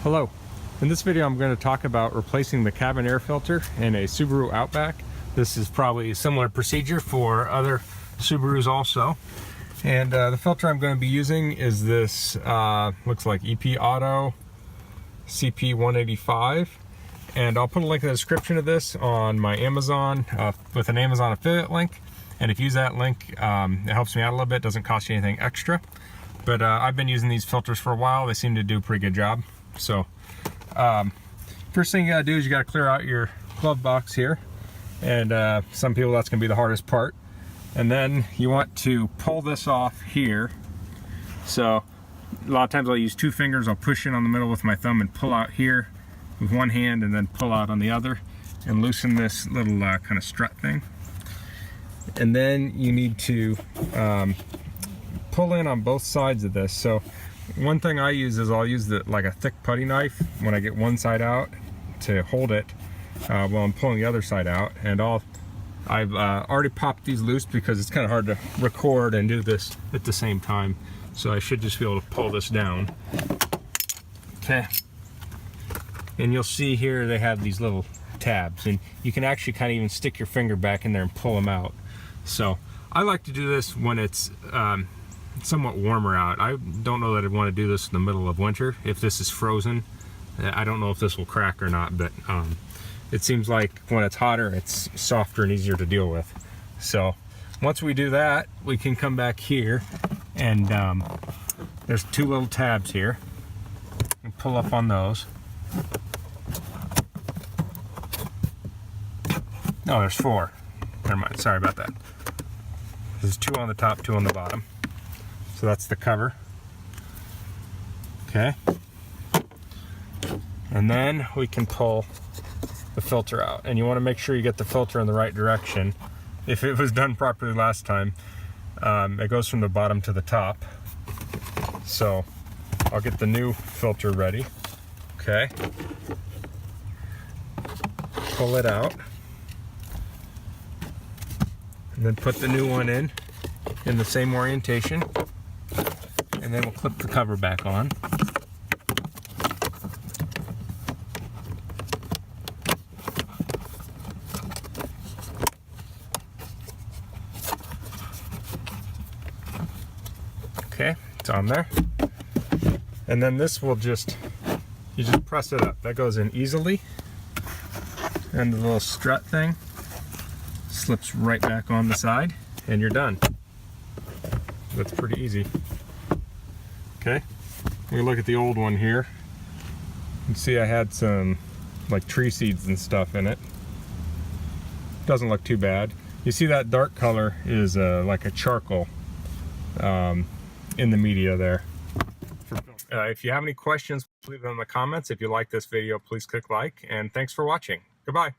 Hello. In this video I'm going to talk about replacing the cabin air filter in a Subaru Outback. This is probably a similar procedure for other Subarus also. And the filter I'm going to be using is this, looks like EP Auto CP185. And I'll put a link in the description of this on my Amazon with an Amazon affiliate link. And if you use that link, it helps me out a little bit, doesn't cost you anything extra. But I've been using these filters for a while. They seem to do a pretty good job. So first thing you gotta do is you gotta clear out your glove box here. And some people, that's gonna be the hardest part. And then you want to pull this off here. So a lot of times I'll use two fingers. I'll push in on the middle with my thumb and pull out here with one hand and then pull out on the other and loosen this little kind of strut thing. And then you need to pull in on both sides of this. So one thing I use is I'll use like a thick putty knife when I get one side out to hold it while I'm pulling the other side out. And I've already popped these loose because it's kind of hard to record and do this at the same time. So I should just be able to pull this down. Okay. And you'll see here they have these little tabs, and you can actually kind of even stick your finger back in there and pull them out. So I like to do this when it's somewhat warmer out. I don't know that I'd want to do this in the middle of winter. If this is frozen, I don't know if this will crack or not, but it seems like when it's hotter, it's softer and easier to deal with. So once we do that, we can come back here, and there's two little tabs here. And pull up on those. No, there's four. Never mind, sorry about that. There's two on the top, two on the bottom. So that's the cover. Okay. And then we can pull the filter out. And you want to make sure you get the filter in the right direction. If it was done properly last time, it goes from the bottom to the top. So I'll get the new filter ready. Okay. Pull it out. And then put the new one in the same orientation. And then we'll clip the cover back on. Okay, it's on there. And then this will you just press it up. That goes in easily. And the little strut thing slips right back on the side, and you're done. That's pretty easy. Okay, we look at the old one here. You can see I had some like tree seeds and stuff in it. Doesn't look too bad. You see that dark color is like a charcoal in the media there. If you have any questions, leave them in the comments. If you like this video, please click like, and thanks for watching. Goodbye.